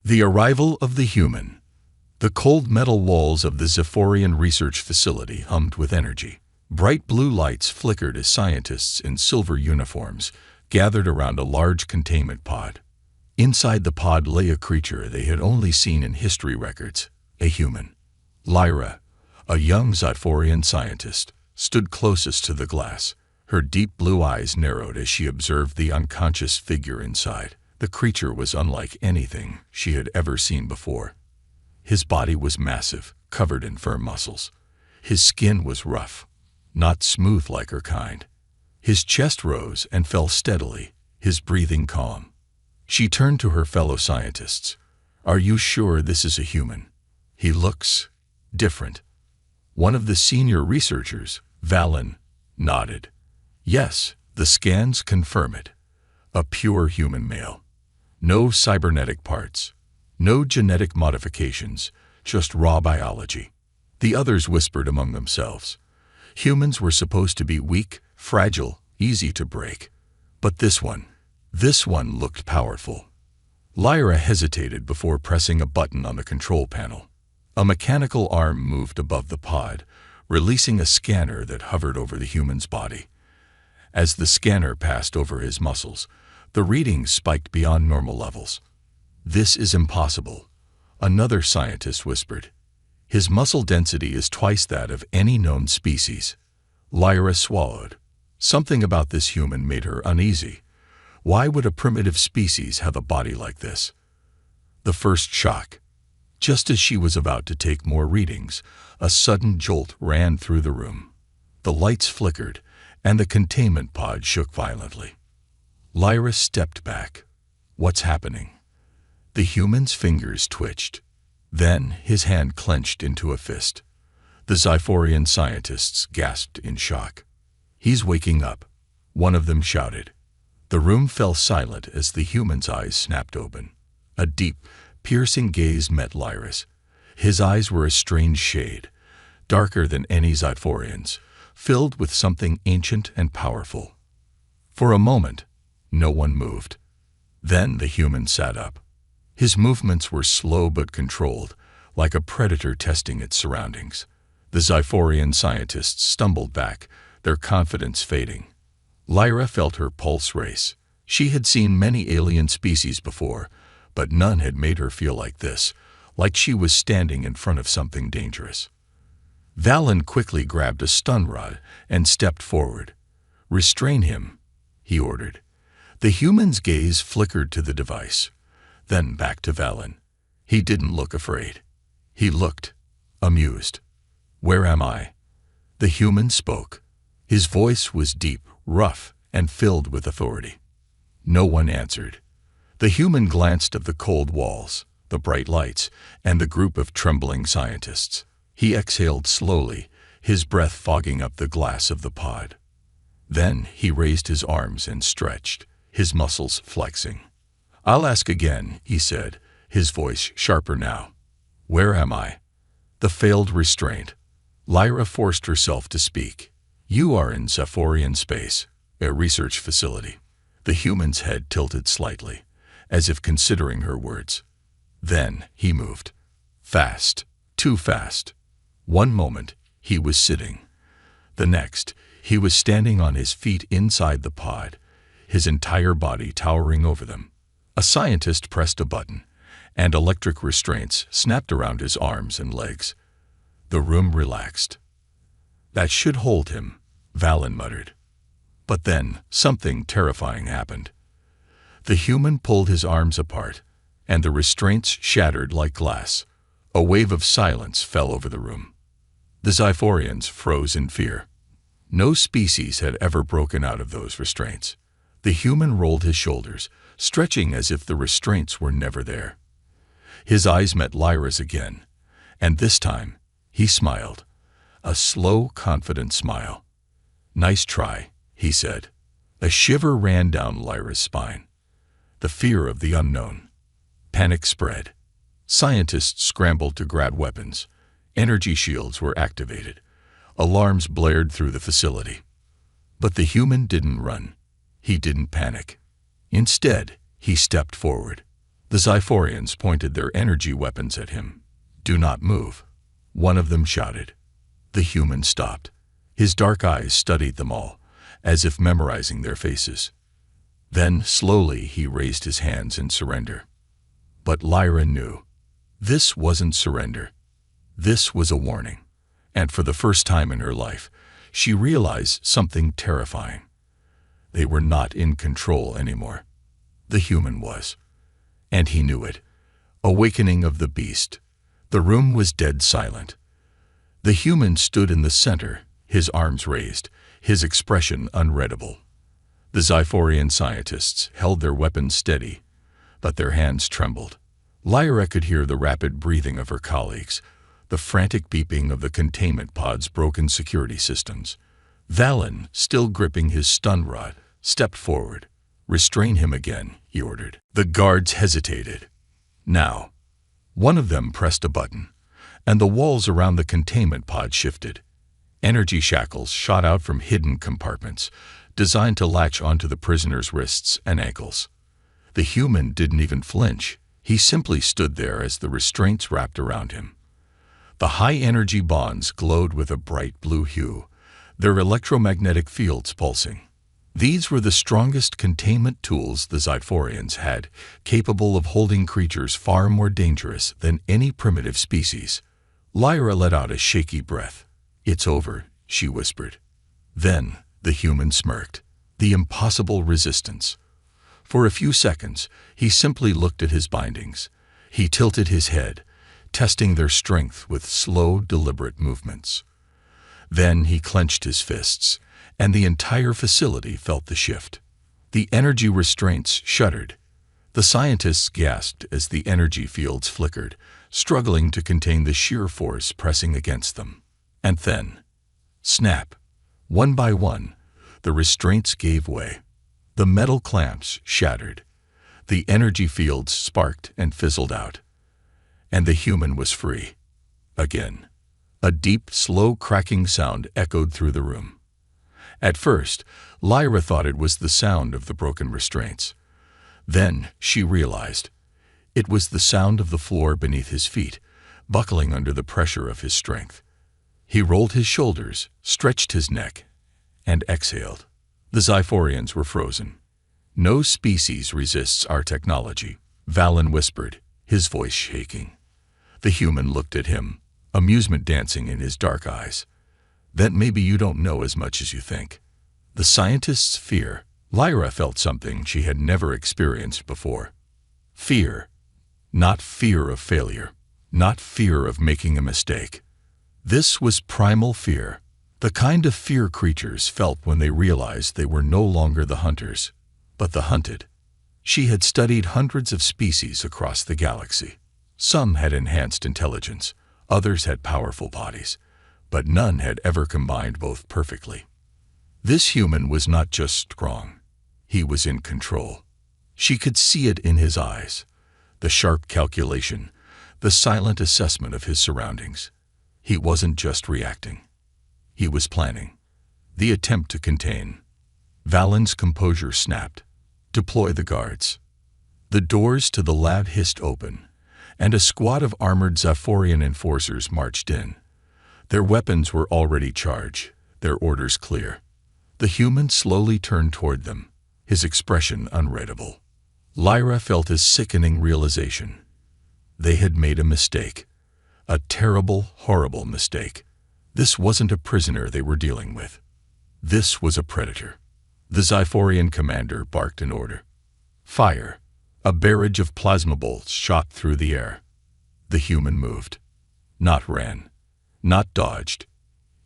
The arrival of the human. The cold metal walls of the Zephyrian research facility hummed with energy. Bright blue lights flickered as scientists in silver uniforms gathered around a large containment pod. Inside the pod lay a creature they had only seen in history records, a human. Lyra, a young Zephyrian scientist, stood closest to the glass. Her deep blue eyes narrowed as she observed the unconscious figure inside. The creature was unlike anything she had ever seen before. His body was massive, covered in firm muscles. His skin was rough, not smooth like her kind. His chest rose and fell steadily, his breathing calm. She turned to her fellow scientists. "Are you sure this is a human? He looks different." One of the senior researchers, Valen, nodded. "Yes, the scans confirm it. A pure human male. No cybernetic parts. No genetic modifications, just raw biology." The others whispered among themselves. Humans were supposed to be weak, fragile, easy to break. But this one looked powerful. Lyra hesitated before pressing a button on the control panel. A mechanical arm moved above the pod, releasing a scanner that hovered over the human's body. As the scanner passed over his muscles, the readings spiked beyond normal levels. "This is impossible," another scientist whispered. "His muscle density is twice that of any known species." Lyra swallowed. Something about this human made her uneasy. Why would a primitive species have a body like this? The first shock. Just as she was about to take more readings, a sudden jolt ran through the room. The lights flickered, and the containment pod shook violently. Lyra stepped back. What's happening? The human's fingers twitched. Then his hand clenched into a fist. The Zephyrian scientists gasped in shock. "He's waking up," one of them shouted. The room fell silent as the human's eyes snapped open. A deep, piercing gaze met Lyra's. His eyes were a strange shade, darker than any Zephyrian's, filled with something ancient and powerful. For a moment, no one moved. Then the human sat up. His movements were slow but controlled, like a predator testing its surroundings. The Zephyrian scientists stumbled back, their confidence fading. Lyra felt her pulse race. She had seen many alien species before, but none had made her feel like this, like she was standing in front of something dangerous. Valen quickly grabbed a stun rod and stepped forward. "Restrain him," he ordered. The human's gaze flickered to the device, then back to Valen. He didn't look afraid. He looked amused. "Where am I?" The human spoke. His voice was deep, rough, and filled with authority. No one answered. The human glanced at the cold walls, the bright lights, and the group of trembling scientists. He exhaled slowly, his breath fogging up the glass of the pod. Then he raised his arms and stretched, his muscles flexing. "I'll ask again," he said, his voice sharper now. "Where am I?" The failed restraint. Lyra forced herself to speak. "You are in Zephyrian space, a research facility." The human's head tilted slightly, as if considering her words. Then he moved. Fast, too fast. One moment, he was sitting. The next, he was standing on his feet inside the pod, his entire body towering over them. A scientist pressed a button, and electric restraints snapped around his arms and legs. The room relaxed. "That should hold him," Valen muttered. But then something terrifying happened. The human pulled his arms apart, and the restraints shattered like glass. A wave of silence fell over the room. The Zephyrians froze in fear. No species had ever broken out of those restraints. The human rolled his shoulders, stretching as if the restraints were never there. His eyes met Lyra's again, and this time he smiled. A slow, confident smile. "Nice try," he said. A shiver ran down Lyra's spine. The fear of the unknown. Panic spread. Scientists scrambled to grab weapons. Energy shields were activated. Alarms blared through the facility. But the human didn't run. He didn't panic. Instead, he stepped forward. The Xiphorians pointed their energy weapons at him. "Do not move," one of them shouted. The human stopped. His dark eyes studied them all, as if memorizing their faces. Then, slowly, he raised his hands in surrender. But Lyra knew. This wasn't surrender. This was a warning. And for the first time in her life, she realized something terrifying. They were not in control anymore. The human was. And he knew it. Awakening of the beast. The room was dead silent. The human stood in the center, his arms raised, his expression unreadable. The Xiphorian scientists held their weapons steady, but their hands trembled. Lyra could hear the rapid breathing of her colleagues, the frantic beeping of the containment pod's broken security systems. Valen, still gripping his stun rod, stepped forward. "Restrain him again," he ordered. The guards hesitated. Now, one of them pressed a button, and the walls around the containment pod shifted. Energy shackles shot out from hidden compartments, designed to latch onto the prisoner's wrists and ankles. The human didn't even flinch. He simply stood there as the restraints wrapped around him. The high-energy bonds glowed with a bright blue hue, their electromagnetic fields pulsing. These were the strongest containment tools the Xiphorians had, capable of holding creatures far more dangerous than any primitive species. Lyra let out a shaky breath. "It's over," she whispered. Then the human smirked. The impossible resistance. For a few seconds, he simply looked at his bindings. He tilted his head, testing their strength with slow, deliberate movements. Then he clenched his fists, and the entire facility felt the shift. The energy restraints shuddered. The scientists gasped as the energy fields flickered, struggling to contain the sheer force pressing against them. And then, snap! One by one, the restraints gave way. The metal clamps shattered. The energy fields sparked and fizzled out. And the human was free. Again. A deep, slow cracking sound echoed through the room. At first, Lyra thought it was the sound of the broken restraints. Then she realized. It was the sound of the floor beneath his feet, buckling under the pressure of his strength. He rolled his shoulders, stretched his neck, and exhaled. The Xiphorians were frozen. "No species resists our technology," Valen whispered, his voice shaking. The human looked at him, amusement dancing in his dark eyes. "Then maybe you don't know as much as you think." The scientist's fear. Lyra felt something she had never experienced before. Fear. Not fear of failure. Not fear of making a mistake. This was primal fear. The kind of fear creatures felt when they realized they were no longer the hunters, but the hunted. She had studied hundreds of species across the galaxy. Some had enhanced intelligence, others had powerful bodies, but none had ever combined both perfectly. This human was not just strong, he was in control. She could see it in his eyes, the sharp calculation, the silent assessment of his surroundings. He wasn't just reacting. He was planning. The attempt to contain. Valen's composure snapped. "Deploy the guards." The doors to the lab hissed open, and a squad of armored Xiphorian enforcers marched in. Their weapons were already charged, their orders clear. The human slowly turned toward them, his expression unreadable. Lyra felt a sickening realization. They had made a mistake. A terrible, horrible mistake. This wasn't a prisoner they were dealing with. This was a predator. The Xiphorian commander barked an order. "Fire!" A barrage of plasma bolts shot through the air. The human moved. Not ran. Not dodged.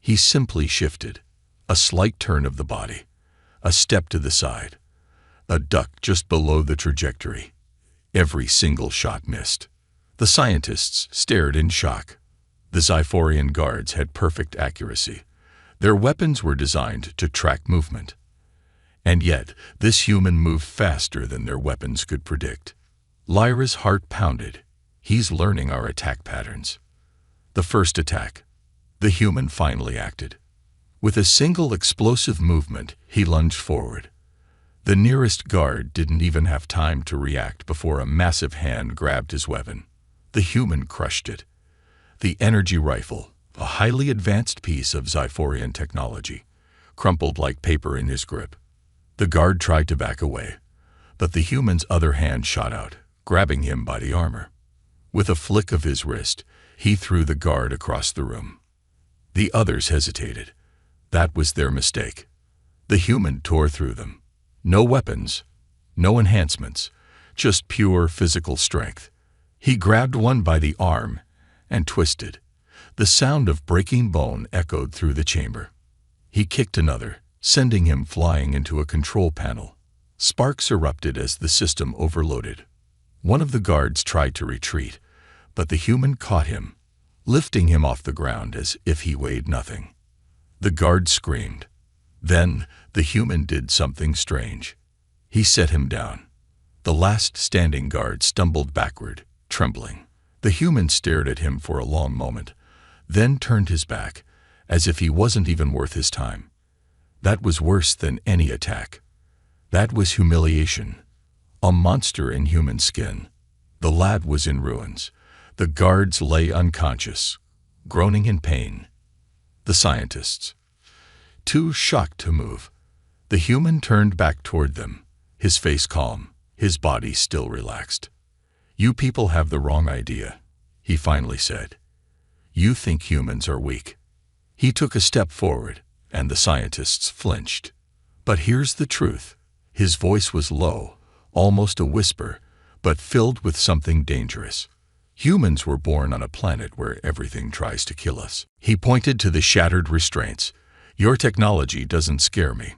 He simply shifted. A slight turn of the body. A step to the side. A duck just below the trajectory. Every single shot missed. The scientists stared in shock. The Xiphorian guards had perfect accuracy. Their weapons were designed to track movement. And yet, this human moved faster than their weapons could predict. Lyra's heart pounded. He's learning our attack patterns. The first attack. The human finally acted. With a single explosive movement, he lunged forward. The nearest guard didn't even have time to react before a massive hand grabbed his weapon. The human crushed it. The energy rifle, a highly advanced piece of Xiphorian technology, crumpled like paper in his grip. The guard tried to back away, but the human's other hand shot out, grabbing him by the armor. With a flick of his wrist, he threw the guard across the room. The others hesitated. That was their mistake. The human tore through them. No weapons, no enhancements, just pure physical strength. He grabbed one by the arm and twisted. The sound of breaking bone echoed through the chamber. He kicked another, sending him flying into a control panel. Sparks erupted as the system overloaded. One of the guards tried to retreat, but the human caught him, lifting him off the ground as if he weighed nothing. The guard screamed. Then the human did something strange. He set him down. The last standing guard stumbled backward, trembling. The human stared at him for a long moment, then turned his back, as if he wasn't even worth his time. That was worse than any attack. That was humiliation. A monster in human skin. The lad was in ruins. The guards lay unconscious, groaning in pain. The scientists, too shocked to move. The human turned back toward them, his face calm, his body still relaxed. "You people have the wrong idea," he finally said. "You think humans are weak." He took a step forward, and the scientists flinched. "But here's the truth." His voice was low, almost a whisper, but filled with something dangerous. "Humans were born on a planet where everything tries to kill us." He pointed to the shattered restraints. "Your technology doesn't scare me."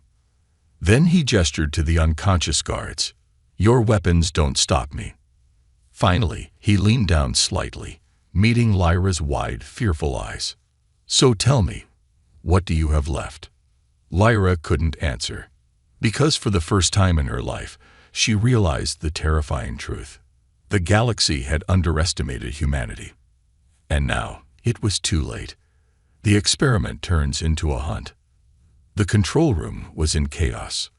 Then he gestured to the unconscious guards. "Your weapons don't stop me." Finally, he leaned down slightly, meeting Lyra's wide, fearful eyes. "So tell me, what do you have left?" Lyra couldn't answer, because for the first time in her life, she realized the terrifying truth. The galaxy had underestimated humanity. And now, it was too late. The experiment turns into a hunt. The control room was in chaos.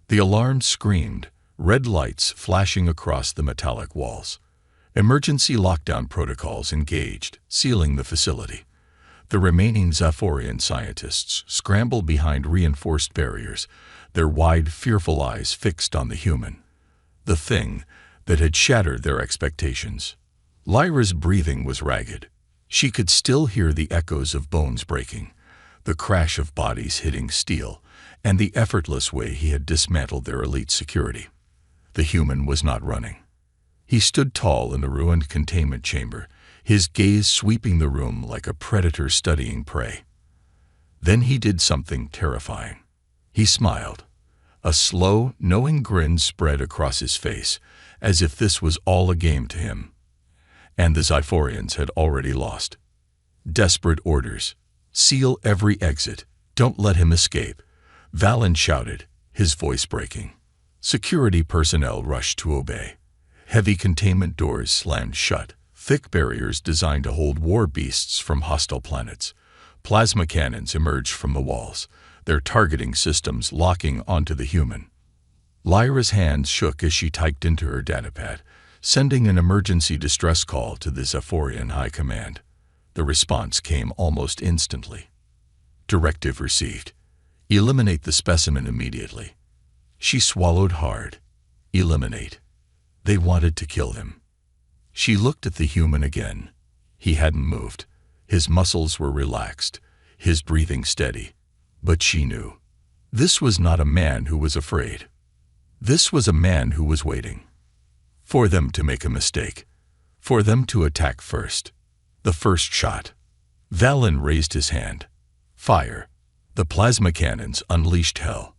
The alarms screamed, red lights flashing across the metallic walls. Emergency lockdown protocols engaged, sealing the facility. The remaining Xiphorian scientists scrambled behind reinforced barriers, their wide, fearful eyes fixed on the human, the thing that had shattered their expectations. Lyra's breathing was ragged. She could still hear the echoes of bones breaking, the crash of bodies hitting steel, and the effortless way he had dismantled their elite security. The human was not running. He stood tall in the ruined containment chamber, his gaze sweeping the room like a predator studying prey. Then he did something terrifying. He smiled. A slow, knowing grin spread across his face, as if this was all a game to him. And the Xiphorians had already lost. Desperate orders. "Seal every exit. Don't let him escape," Valen shouted, his voice breaking. Security personnel rushed to obey. Heavy containment doors slammed shut, thick barriers designed to hold war beasts from hostile planets. Plasma cannons emerged from the walls, their targeting systems locking onto the human. Lyra's hands shook as she typed into her datapad, sending an emergency distress call to the Xiphorian High Command. The response came almost instantly. Directive received. Eliminate the specimen immediately. She swallowed hard. Eliminate. They wanted to kill him. She looked at the human again. He hadn't moved. His muscles were relaxed, his breathing steady. But she knew. This was not a man who was afraid. This was a man who was waiting. For them to make a mistake. For them to attack first. The first shot. Valen raised his hand. Fire. The plasma cannons unleashed hell.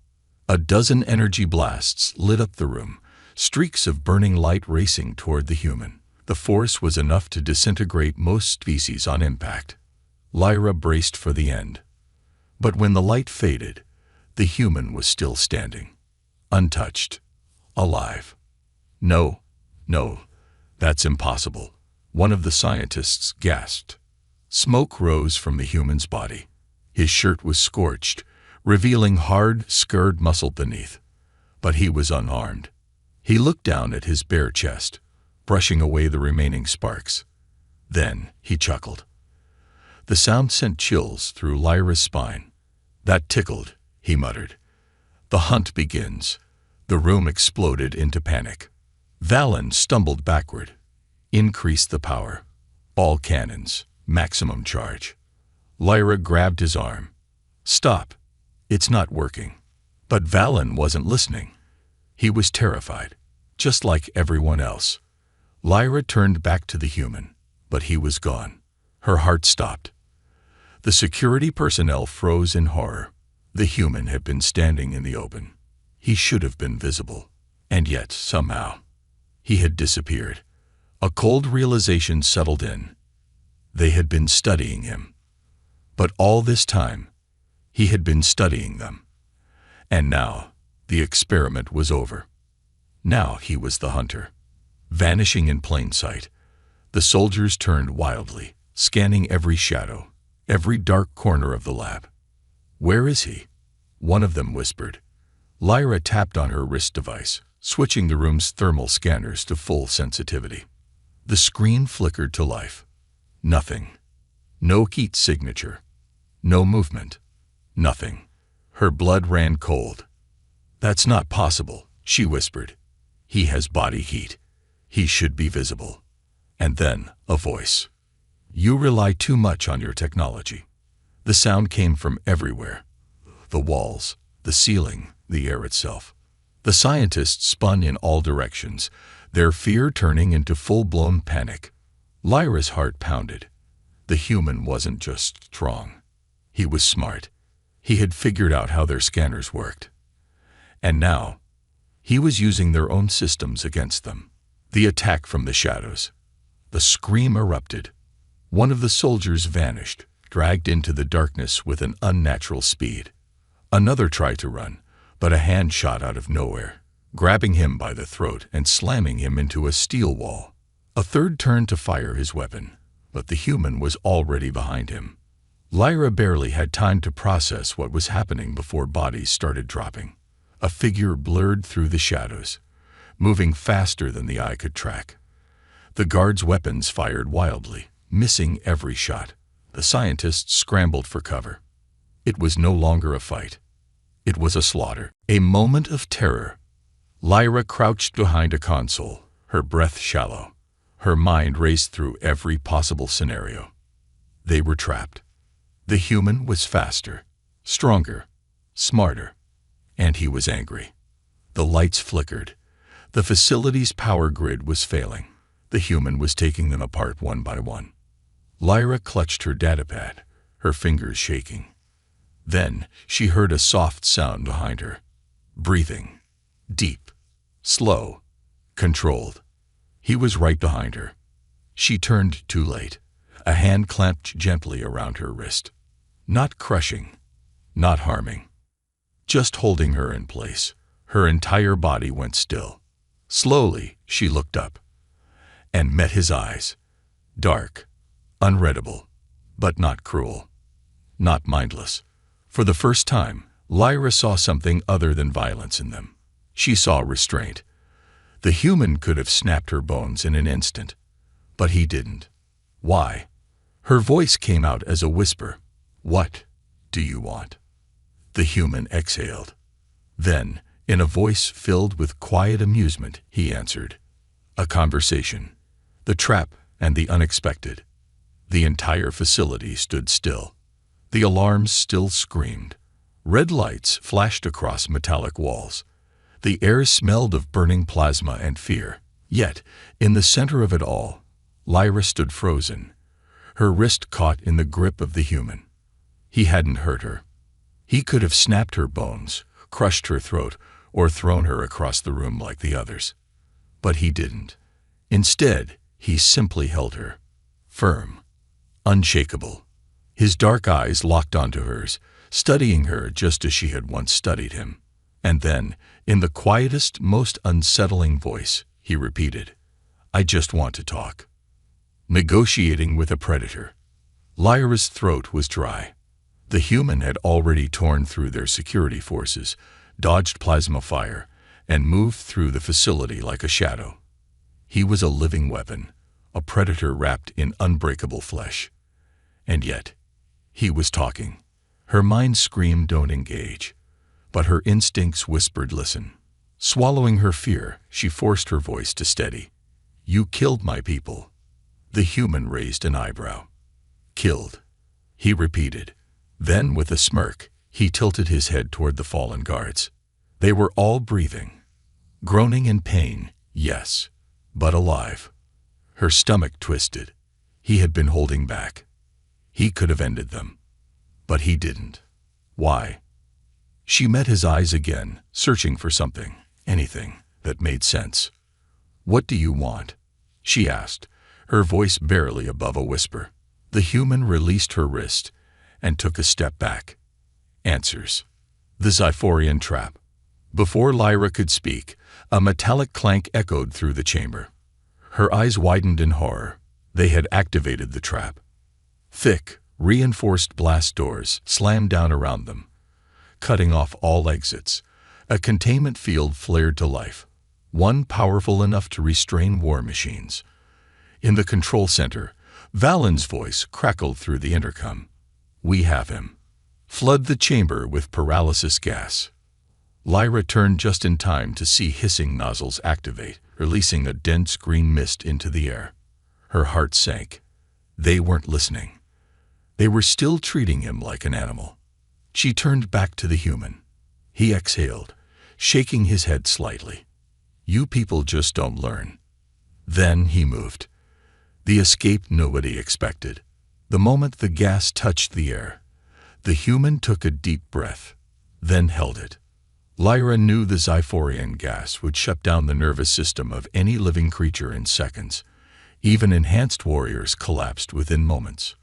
A dozen energy blasts lit up the room, streaks of burning light racing toward the human. The force was enough to disintegrate most species on impact. Lyra braced for the end. But when the light faded, the human was still standing. Untouched. Alive. No, that's impossible. One of the scientists gasped. Smoke rose from the human's body. His shirt was scorched, revealing hard, scarred muscle beneath. but he was unarmed. He looked down at his bare chest, brushing away the remaining sparks. Then he chuckled. The sound sent chills through Lyra's spine. "That tickled," he muttered. "The hunt begins." The room exploded into panic. Valen stumbled backward. "Increase the power. All cannons. Maximum charge." Lyra grabbed his arm. "Stop. It's not working." But Valen wasn't listening. He was terrified, just like everyone else. Lyra turned back to the human, but he was gone. Her heart stopped. The security personnel froze in horror. The human had been standing in the open. He should have been visible. And yet, somehow, he had disappeared. A cold realization settled in. They had been studying him. But all this time, he had been studying them. And now, the experiment was over. Now he was the hunter. Vanishing in plain sight, the soldiers turned wildly, scanning every shadow, every dark corner of the lab. "Where is he?" one of them whispered. Lyra tapped on her wrist device, switching the room's thermal scanners to full sensitivity. The screen flickered to life. Nothing. No heat signature. No movement. Nothing. Her blood ran cold. "That's not possible," she whispered. "He has body heat. He should be visible." And then a voice. "You rely too much on your technology." The sound came from everywhere. The walls, the ceiling, the air itself. The scientists spun in all directions, their fear turning into full-blown panic. Lyra's heart pounded. The human wasn't just strong. He was smart. He had figured out how their scanners worked. And now, he was using their own systems against them. The attack from the shadows. The scream erupted. One of the soldiers vanished, dragged into the darkness with an unnatural speed. Another tried to run, but a hand shot out of nowhere, grabbing him by the throat and slamming him into a steel wall. A third turned to fire his weapon, but the human was already behind him. Lyra barely had time to process what was happening before bodies started dropping. A figure blurred through the shadows, moving faster than the eye could track. The guards' weapons fired wildly, missing every shot. The scientists scrambled for cover. It was no longer a fight. It was a slaughter, a moment of terror. Lyra crouched behind a console, her breath shallow. Her mind raced through every possible scenario. They were trapped. The human was faster, stronger, smarter, and he was angry. The lights flickered. The facility's power grid was failing. The human was taking them apart one by one. Lyra clutched her datapad, her fingers shaking. Then she heard a soft sound behind her. Breathing. Deep. Slow. Controlled. He was right behind her. She turned too late. A hand clamped gently around her wrist. Not crushing. Not harming. Just holding her in place. Her entire body went still. Slowly, she looked up and met his eyes. Dark. Unreadable. But not cruel. Not mindless. For the first time, Lyra saw something other than violence in them. She saw restraint. The human could have snapped her bones in an instant, but he didn't. Why? Her voice came out as a whisper. "What do you want?" The human exhaled. Then, in a voice filled with quiet amusement, he answered. "A conversation. The trap and the unexpected." The entire facility stood still. The alarms still screamed. Red lights flashed across metallic walls. The air smelled of burning plasma and fear. Yet, in the center of it all, Lyra stood frozen, her wrist caught in the grip of the human. He hadn't hurt her. He could have snapped her bones, crushed her throat, or thrown her across the room like the others. But he didn't. Instead, he simply held her, firm, unshakable. His dark eyes locked onto hers, studying her just as she had once studied him. And then, in the quietest, most unsettling voice, he repeated, "I just want to talk." Negotiating with a predator. Lyra's throat was dry. The human had already torn through their security forces, dodged plasma fire, and moved through the facility like a shadow. He was a living weapon, a predator wrapped in unbreakable flesh. And yet, he was talking. Her mind screamed, "Don't engage." But her instincts whispered, "Listen." Swallowing her fear, she forced her voice to steady. "You killed my people." The human raised an eyebrow. "Killed," he repeated. Then, with a smirk, he tilted his head toward the fallen guards. They were all breathing. Groaning in pain, yes, but alive. Her stomach twisted. He had been holding back. He could have ended them. But he didn't. Why? She met his eyes again, searching for something, anything, that made sense. "What do you want?" she asked, her voice barely above a whisper. The human released her wrist and took a step back. "Answers." The Xiphorian trap. Before Lyra could speak, a metallic clank echoed through the chamber. Her eyes widened in horror. They had activated the trap. Thick, reinforced blast doors slammed down around them, cutting off all exits. A containment field flared to life, one powerful enough to restrain war machines. In the control center, Valen's voice crackled through the intercom. "We have him. Flood the chamber with paralysis gas." Lyra turned just in time to see hissing nozzles activate, releasing a dense green mist into the air. Her heart sank. They weren't listening. They were still treating him like an animal. She turned back to the human. He exhaled, shaking his head slightly. "You people just don't learn." Then he moved. The escape nobody expected. The moment the gas touched the air, the human took a deep breath, then held it. Lyra knew the Xiphorian gas would shut down the nervous system of any living creature in seconds. Even enhanced warriors collapsed within moments.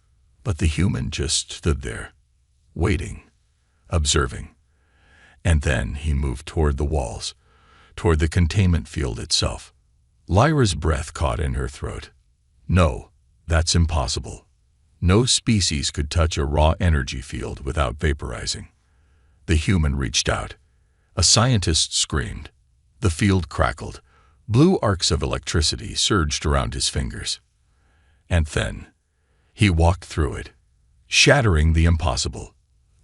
But the human just stood there, waiting, observing. And then he moved toward the walls, toward the containment field itself. Lyra's breath caught in her throat. "No, that's impossible. No species could touch a raw energy field without vaporizing." The human reached out. A scientist screamed. The field crackled. Blue arcs of electricity surged around his fingers. And then he walked through it, shattering the impossible.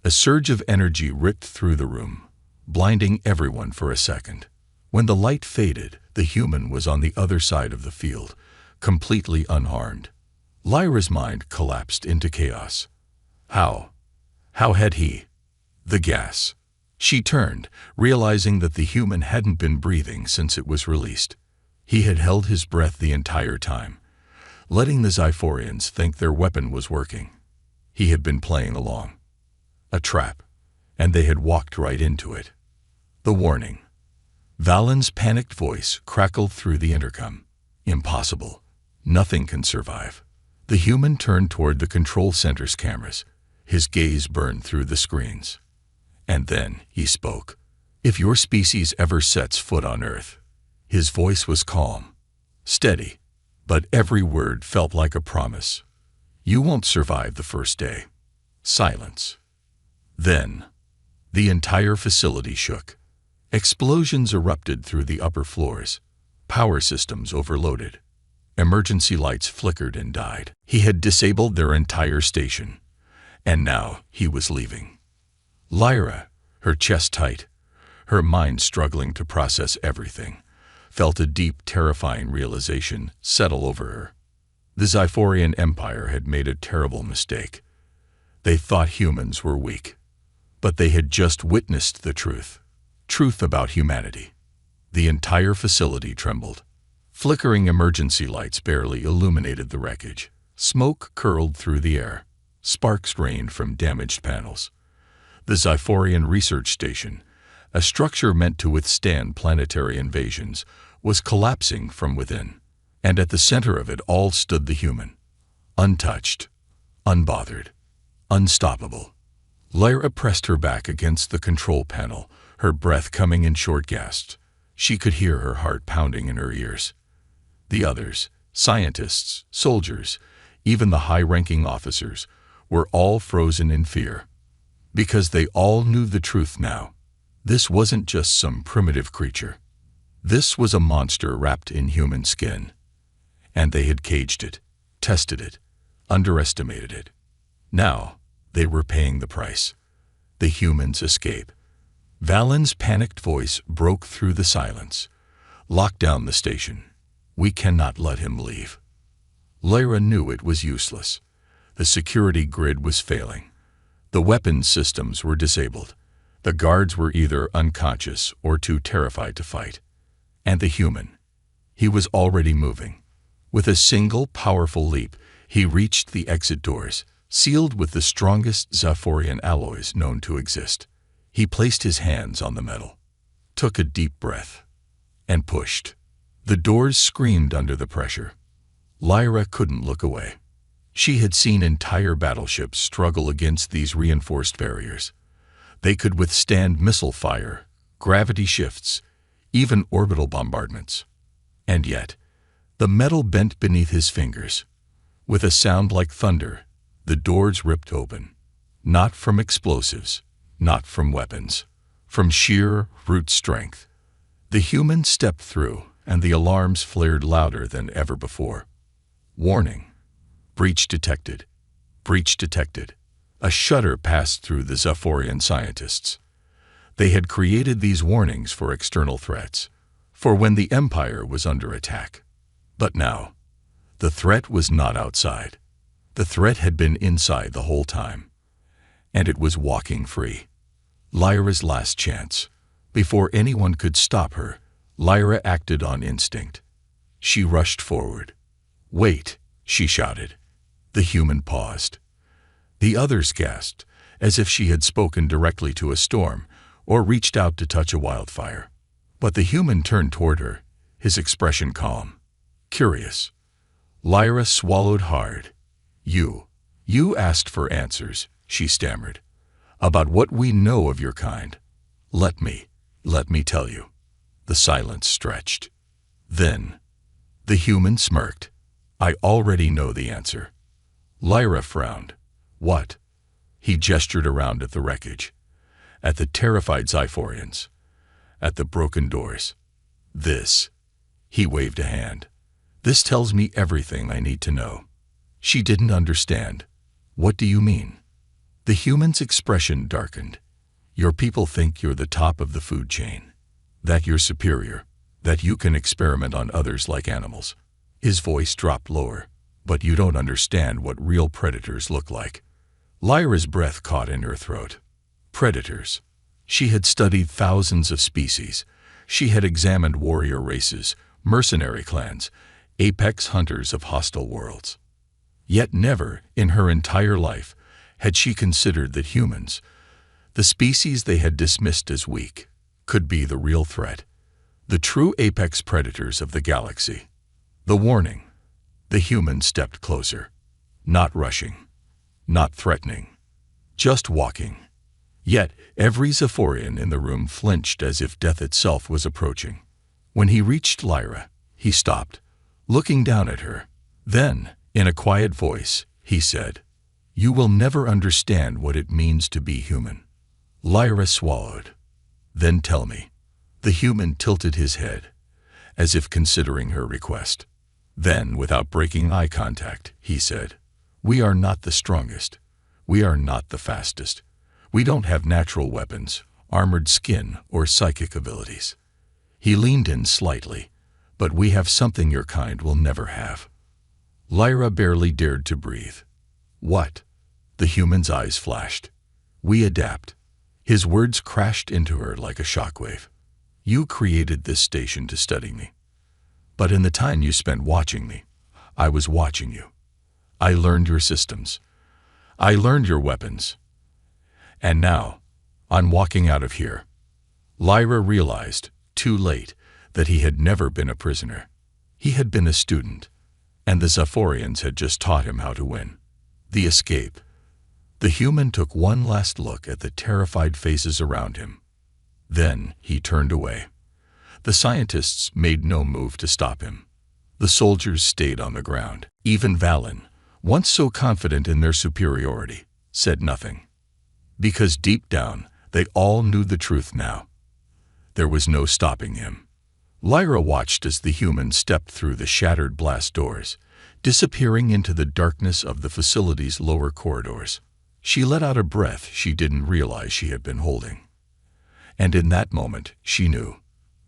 A surge of energy ripped through the room, blinding everyone for a second. When the light faded, the human was on the other side of the field, completely unharmed. Lyra's mind collapsed into chaos. How? How had he? The gas. She turned, realizing that the human hadn't been breathing since it was released. He had held his breath the entire time, letting the Xiphorians think their weapon was working. He had been playing along. A trap, and they had walked right into it. The warning. Valen's panicked voice crackled through the intercom. "Impossible. Nothing can survive." The human turned toward the control center's cameras. His gaze burned through the screens. And then he spoke. "If your species ever sets foot on Earth." His voice was calm, steady, but every word felt like a promise. "You won't survive the first day." Silence. Then, the entire facility shook. Explosions erupted through the upper floors. Power systems overloaded. Emergency lights flickered and died. He had disabled their entire station, and now he was leaving. Lyra, her chest tight, her mind struggling to process everything, felt a deep, terrifying realization settle over her. The Xiphorian Empire had made a terrible mistake. They thought humans were weak, but they had just witnessed the truth. Truth about humanity. The entire facility trembled. Flickering emergency lights barely illuminated the wreckage. Smoke curled through the air. Sparks rained from damaged panels. The Xiphorian Research Station, a structure meant to withstand planetary invasions, was collapsing from within. And at the center of it all stood the human. Untouched, unbothered, unstoppable. Lyra pressed her back against the control panel, her breath coming in short gasps. She could hear her heart pounding in her ears. The others, scientists, soldiers, even the high-ranking officers, were all frozen in fear. Because they all knew the truth now. This wasn't just some primitive creature. This was a monster wrapped in human skin, and they had caged it, tested it, underestimated it. Now, they were paying the price. The humans' escape. Valen's panicked voice broke through the silence. Lock down the station. We cannot let him leave. Lyra knew it was useless. The security grid was failing. The weapons systems were disabled. The guards were either unconscious or too terrified to fight. And the human. He was already moving. With a single powerful leap, he reached the exit doors, sealed with the strongest Zephyrian alloys known to exist. He placed his hands on the metal, took a deep breath, and pushed. The doors screamed under the pressure. Lyra couldn't look away. She had seen entire battleships struggle against these reinforced barriers. They could withstand missile fire, gravity shifts, even orbital bombardments. And yet, the metal bent beneath his fingers. With a sound like thunder, the doors ripped open. Not from explosives, not from weapons, from sheer brute strength. The human stepped through, and the alarms flared louder than ever before. Warning. Breach detected. Breach detected. A shudder passed through the Zephyrian scientists. They had created these warnings for external threats, for when the Empire was under attack. But now, the threat was not outside. The threat had been inside the whole time. And it was walking free. Lyra's last chance. Before anyone could stop her, Lyra acted on instinct. She rushed forward. "Wait," she shouted. The human paused. The others gasped, as if she had spoken directly to a storm or reached out to touch a wildfire. But the human turned toward her, his expression calm, curious. Lyra swallowed hard. You asked for answers," she stammered, "about what we know of your kind. Let me tell you." The silence stretched. Then, the human smirked. "I already know the answer." Lyra frowned. "What?" He gestured around at the wreckage, at the terrified Zephyrians, at the broken doors. "This." He waved a hand. "This tells me everything I need to know." She didn't understand. "What do you mean?" The human's expression darkened. "Your people think you're the top of the food chain, that you're superior, that you can experiment on others like animals." His voice dropped lower. "But you don't understand what real predators look like." Lyra's breath caught in her throat. Predators. She had studied thousands of species. She had examined warrior races, mercenary clans, apex hunters of hostile worlds. Yet never, in her entire life, had she considered that humans, the species they had dismissed as weak, could be the real threat, the true apex predators of the galaxy. The warning. The human stepped closer, not rushing, not threatening, just walking. Yet every Zephyrian in the room flinched as if death itself was approaching. When he reached Lyra, he stopped, looking down at her. Then, in a quiet voice, he said, "You will never understand what it means to be human." Lyra swallowed. "Then tell me." The human tilted his head, as if considering her request. Then, without breaking eye contact, he said, "We are not the strongest. We are not the fastest. We don't have natural weapons, armored skin, or psychic abilities." He leaned in slightly. "But we have something your kind will never have." Lyra barely dared to breathe. "What?" The human's eyes flashed. "We adapt." His words crashed into her like a shockwave. "You created this station to study me. But in the time you spent watching me, I was watching you. I learned your systems. I learned your weapons. And now, I'm walking out of here." Lyra realized, too late, that he had never been a prisoner. He had been a student, and the Zephyrians had just taught him how to win. The escape. The human took one last look at the terrified faces around him. Then he turned away. The scientists made no move to stop him. The soldiers stayed on the ground. Even Valen, once so confident in their superiority, said nothing. Because deep down, they all knew the truth now. There was no stopping him. Lyra watched as the human stepped through the shattered blast doors, disappearing into the darkness of the facility's lower corridors. She let out a breath she didn't realize she had been holding. And in that moment, she knew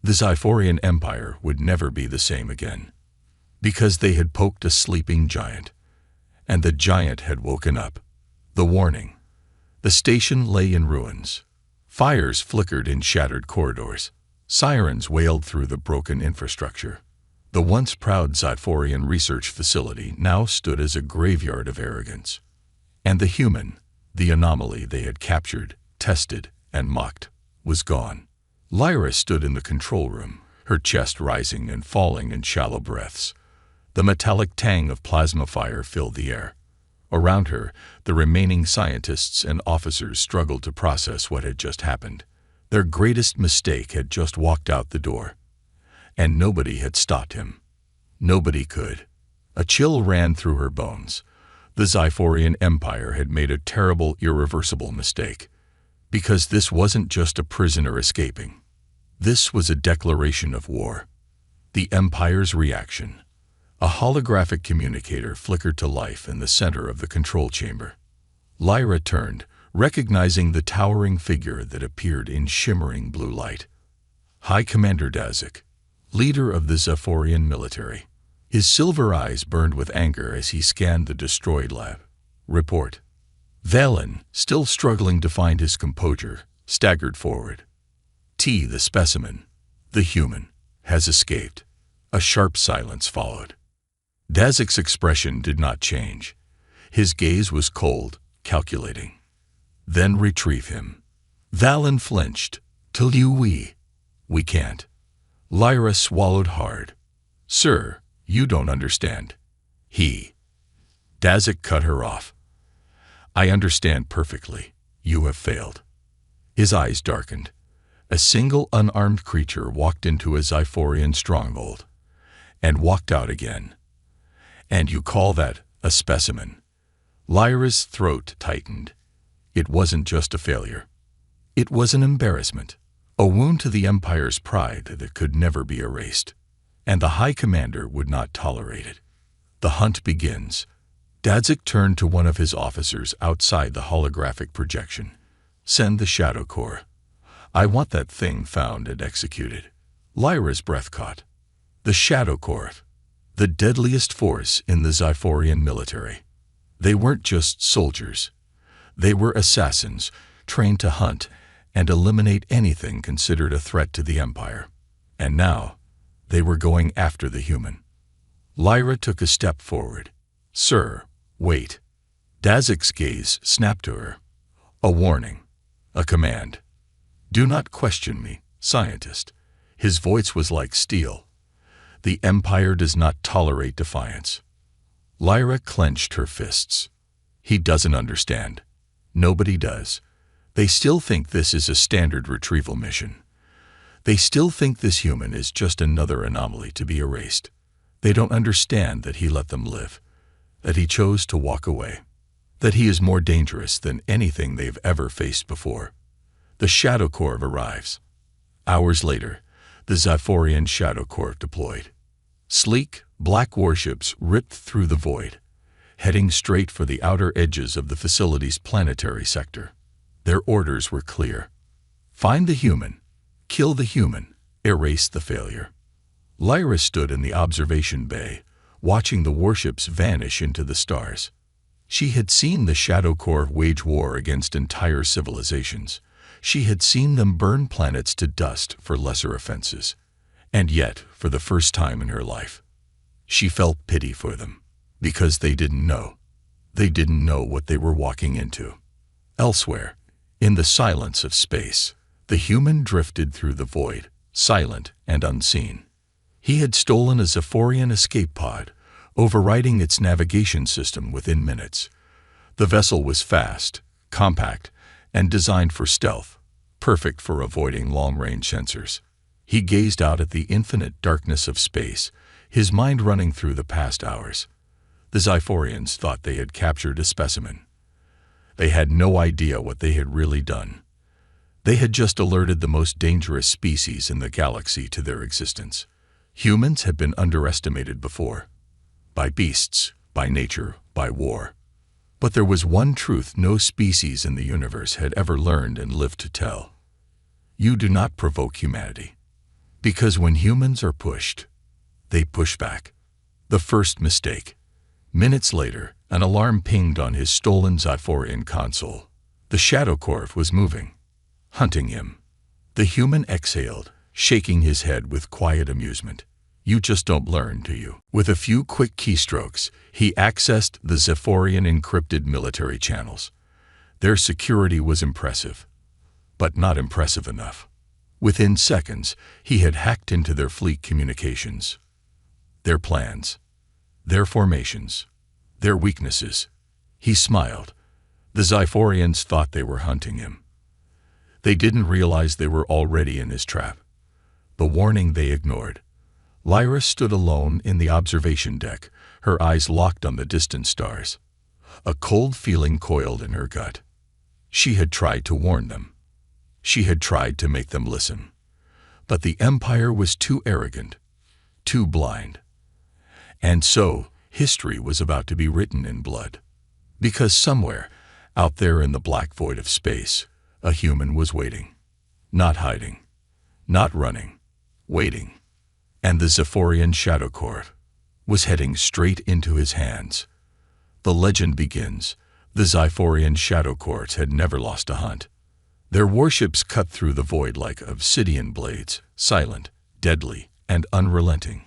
the Xiphorian Empire would never be the same again, because they had poked a sleeping giant, and the giant had woken up. The warning. The station lay in ruins. Fires flickered in shattered corridors. Sirens wailed through the broken infrastructure. The once proud Xiphorian research facility now stood as a graveyard of arrogance. And the human, the anomaly they had captured, tested, and mocked, was gone. Lyra stood in the control room, her chest rising and falling in shallow breaths. The metallic tang of plasma fire filled the air. Around her, the remaining scientists and officers struggled to process what had just happened. Their greatest mistake had just walked out the door. And nobody had stopped him. Nobody could. A chill ran through her bones. The Xiphorian Empire had made a terrible, irreversible mistake. Because this wasn't just a prisoner escaping. This was a declaration of war. The Empire's reaction. A holographic communicator flickered to life in the center of the control chamber. Lyra turned, recognizing the towering figure that appeared in shimmering blue light. High Commander Dazik, leader of the Xiphorian military. His silver eyes burned with anger as he scanned the destroyed lab. Report. Valen, still struggling to find his composure, staggered forward. The specimen, the human, has escaped. A sharp silence followed. Dazik's expression did not change. His gaze was cold, calculating. Then retrieve him. Valen flinched. Till you we can't. Lyra swallowed hard. Sir, you don't understand. Dazik cut her off. I understand perfectly. You have failed. His eyes darkened. A single unarmed creature walked into a Xiphorian stronghold, and walked out again. And you call that a specimen? Lyra's throat tightened. It wasn't just a failure. It was an embarrassment, a wound to the Empire's pride that could never be erased. And the High Commander would not tolerate it. The hunt begins. Dazik turned to one of his officers outside the holographic projection. Send the Shadow Corps. I want that thing found and executed. Lyra's breath caught. The Shadow Corps, the deadliest force in the Xiphorian military. They weren't just soldiers. They were assassins, trained to hunt and eliminate anything considered a threat to the Empire. And now, they were going after the human. Lyra took a step forward. Sir, wait. Dazik's gaze snapped to her. A warning. A command. Do not question me, scientist. His voice was like steel. The Empire does not tolerate defiance. Lyra clenched her fists. He doesn't understand. Nobody does. They still think this is a standard retrieval mission. They still think this human is just another anomaly to be erased. They don't understand that he let them live, that he chose to walk away, that he is more dangerous than anything they've ever faced before. The Shadow Corps arrives. Hours later, the Xiphorian Shadow Corps deployed. Sleek, black warships ripped through the void, heading straight for the outer edges of the facility's planetary sector. Their orders were clear. Find the human, kill the human, erase the failure. Lyra stood in the observation bay, watching the warships vanish into the stars. She had seen the Shadow Corps wage war against entire civilizations. She had seen them burn planets to dust for lesser offenses. And yet, for the first time in her life, she felt pity for them, because they didn't know. They didn't know what they were walking into. Elsewhere, in the silence of space, the human drifted through the void, silent and unseen. He had stolen a Xiphorian escape pod, overriding its navigation system within minutes. The vessel was fast, compact, and designed for stealth, perfect for avoiding long-range sensors. He gazed out at the infinite darkness of space, his mind running through the past hours. The Xiphorians thought they had captured a specimen. They had no idea what they had really done. They had just alerted the most dangerous species in the galaxy to their existence. Humans had been underestimated before. By beasts, by nature, by war. But there was one truth no species in the universe had ever learned and lived to tell. You do not provoke humanity. Because when humans are pushed, they push back. The first mistake. Minutes later, an alarm pinged on his stolen Xiphorian console. The Shadow Corv was moving, hunting him. The human exhaled, shaking his head with quiet amusement. You just don't learn, do you? With a few quick keystrokes, he accessed the Xiphorian encrypted military channels. Their security was impressive, but not impressive enough. Within seconds, he had hacked into their fleet communications, their plans, their formations, their weaknesses. He smiled. The Xiphorians thought they were hunting him. They didn't realize they were already in his trap. The warning they ignored. Lyra stood alone in the observation deck, her eyes locked on the distant stars. A cold feeling coiled in her gut. She had tried to warn them. She had tried to make them listen. But the Empire was too arrogant, too blind. And so, history was about to be written in blood. Because somewhere, out there in the black void of space, a human was waiting. Not hiding. Not running. Waiting. And the Xiphorian Shadow Corv was heading straight into his hands. The legend begins. The Xiphorian Shadow Corvs had never lost a hunt. Their warships cut through the void like obsidian blades, silent, deadly, and unrelenting.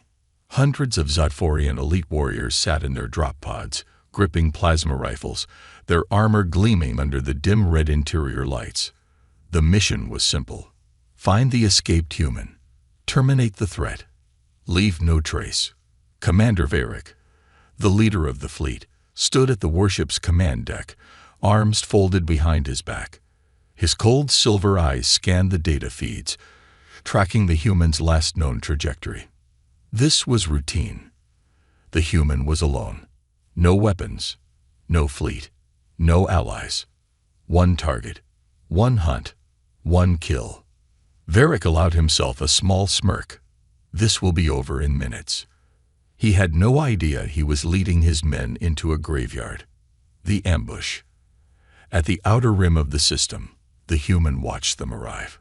Hundreds of Xiphorian elite warriors sat in their drop pods, gripping plasma rifles, their armor gleaming under the dim red interior lights. The mission was simple. Find the escaped human. Terminate the threat. Leave no trace. Commander Varric, the leader of the fleet, stood at the warship's command deck, arms folded behind his back. His cold silver eyes scanned the data feeds, tracking the human's last known trajectory. This was routine. The human was alone. No weapons, no fleet, no allies. One target, one hunt, one kill. Varric allowed himself a small smirk. This will be over in minutes. He had no idea he was leading his men into a graveyard. The ambush. At the outer rim of the system, the human watched them arrive.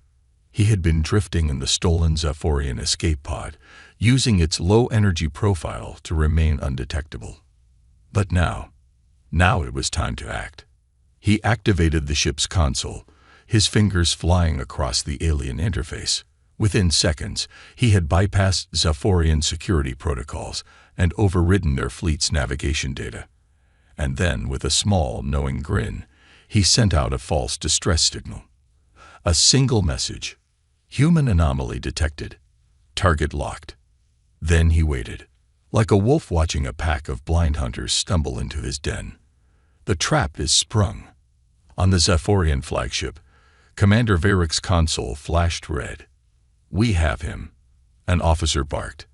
He had been drifting in the stolen Xiphorian escape pod, using its low-energy profile to remain undetectable. But now it was time to act. He activated the ship's console, his fingers flying across the alien interface. Within seconds, he had bypassed Xiphorian security protocols and overridden their fleet's navigation data. And then, with a small, knowing grin, he sent out a false distress signal. A single message. Human anomaly detected. Target locked. Then he waited, like a wolf watching a pack of blind hunters stumble into his den. The trap is sprung. On the Xiphorian flagship, Commander Varric's console flashed red. We have him, an officer barked.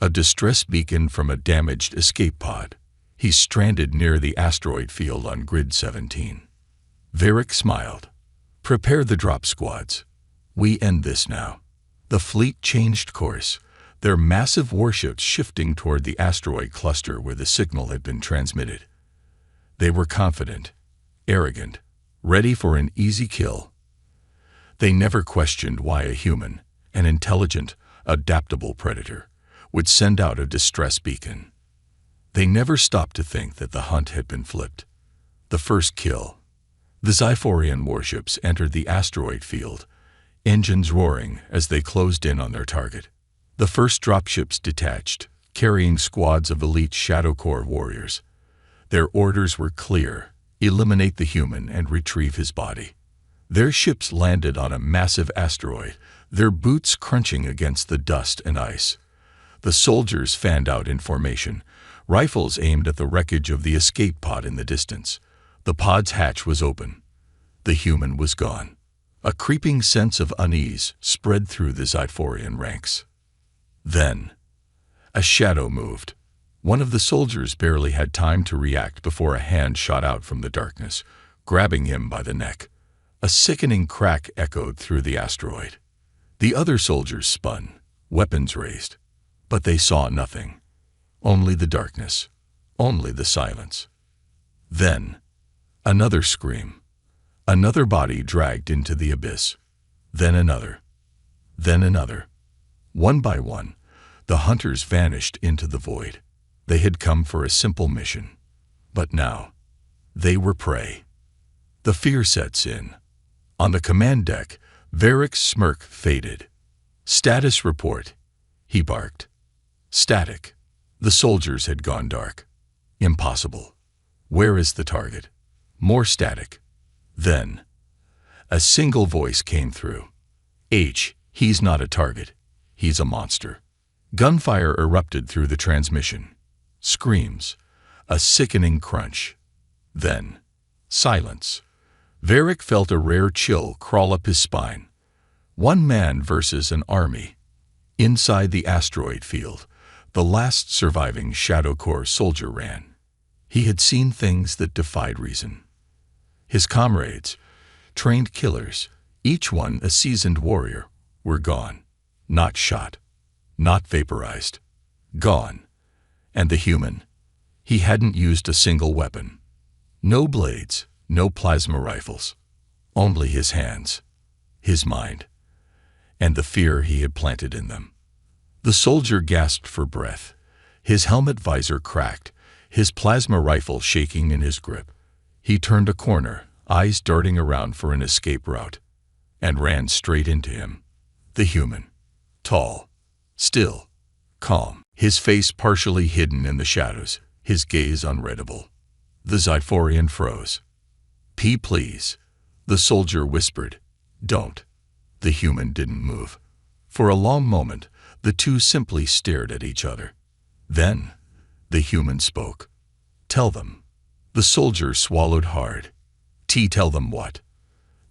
A distress beacon from a damaged escape pod. He's stranded near the asteroid field on Grid 17. Varric smiled. Prepare the drop squads. We end this now. The fleet changed course, their massive warships shifting toward the asteroid cluster where the signal had been transmitted. They were confident, arrogant, ready for an easy kill. They never questioned why a human, an intelligent, adaptable predator, would send out a distress beacon. They never stopped to think that the hunt had been flipped. The first kill. The Xiphorian warships entered the asteroid field, engines roaring as they closed in on their target. The first dropships detached, carrying squads of elite Shadow Corps warriors. Their orders were clear: eliminate the human and retrieve his body. Their ships landed on a massive asteroid, their boots crunching against the dust and ice. The soldiers fanned out in formation, rifles aimed at the wreckage of the escape pod in the distance. The pod's hatch was open. The human was gone. A creeping sense of unease spread through the Xiphorian ranks. Then, a shadow moved. One of the soldiers barely had time to react before a hand shot out from the darkness, grabbing him by the neck. A sickening crack echoed through the asteroid. The other soldiers spun, weapons raised. But they saw nothing. Only the darkness. Only the silence. Then, another scream. Another body dragged into the abyss. Then another. Then another. One by one, the hunters vanished into the void. They had come for a simple mission. But now, they were prey. The fear sets in. On the command deck, Varric's smirk faded. "Status report," he barked. Static. The soldiers had gone dark. Impossible. Where is the target? More static. Then, a single voice came through. He's not a target. He's a monster." Gunfire erupted through the transmission. Screams. A sickening crunch. Then, silence. Varric felt a rare chill crawl up his spine. One man versus an army. Inside the asteroid field, the last surviving Shadow Corps soldier ran. He had seen things that defied reason. His comrades, trained killers, each one a seasoned warrior, were gone. Not shot. Not vaporized. Gone. And the human, he hadn't used a single weapon. No blades, no plasma rifles. Only his hands, his mind, and the fear he had planted in them. The soldier gasped for breath. His helmet visor cracked, his plasma rifle shaking in his grip. He turned a corner, eyes darting around for an escape route, and ran straight into him. The human. Tall. Still. Calm. His face partially hidden in the shadows, his gaze unreadable. The Xiphorian froze. Please," the soldier whispered. "Don't." The human didn't move. For a long moment, the two simply stared at each other. Then, the human spoke. "Tell them." The soldier swallowed hard. Tell them what?"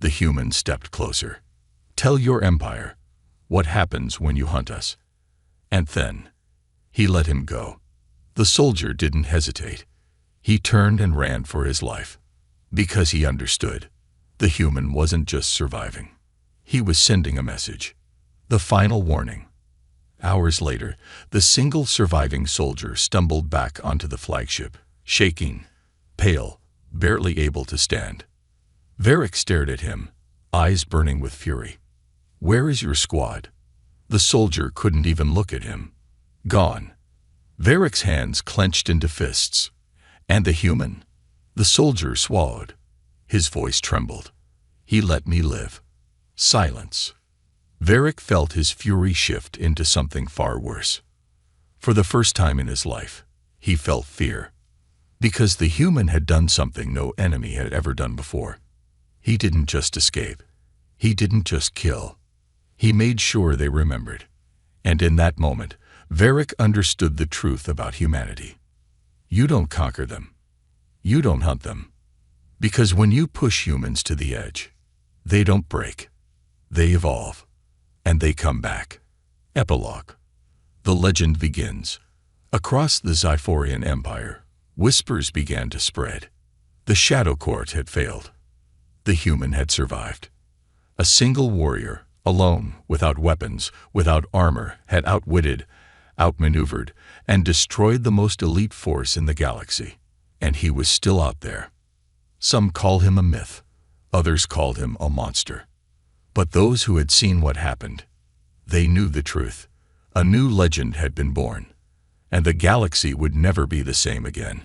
The human stepped closer. "Tell your empire what happens when you hunt us." And then, he let him go. The soldier didn't hesitate. He turned and ran for his life. Because he understood. The human wasn't just surviving. He was sending a message. The final warning. Hours later, the single surviving soldier stumbled back onto the flagship, shaking, pale, barely able to stand. Varric stared at him, eyes burning with fury. "Where is your squad?" The soldier couldn't even look at him. Gone. Varric's hands clenched into fists. And the human? The soldier swallowed. His voice trembled. "He let me live." Silence. Varric felt his fury shift into something far worse. For the first time in his life, he felt fear. Because the human had done something no enemy had ever done before. He didn't just escape. He didn't just kill. He made sure they remembered. And in that moment, Varric understood the truth about humanity. You don't conquer them. You don't hunt them. Because when you push humans to the edge, they don't break. They evolve. And they come back. Epilogue. The legend begins. Across the Xiphorian Empire, whispers began to spread. The Shadow Court had failed. The human had survived. A single warrior, alone, without weapons, without armor, had outwitted, outmaneuvered, and destroyed the most elite force in the galaxy. And he was still out there. Some call him a myth. Others called him a monster. But those who had seen what happened, they knew the truth. A new legend had been born. And the galaxy would never be the same again.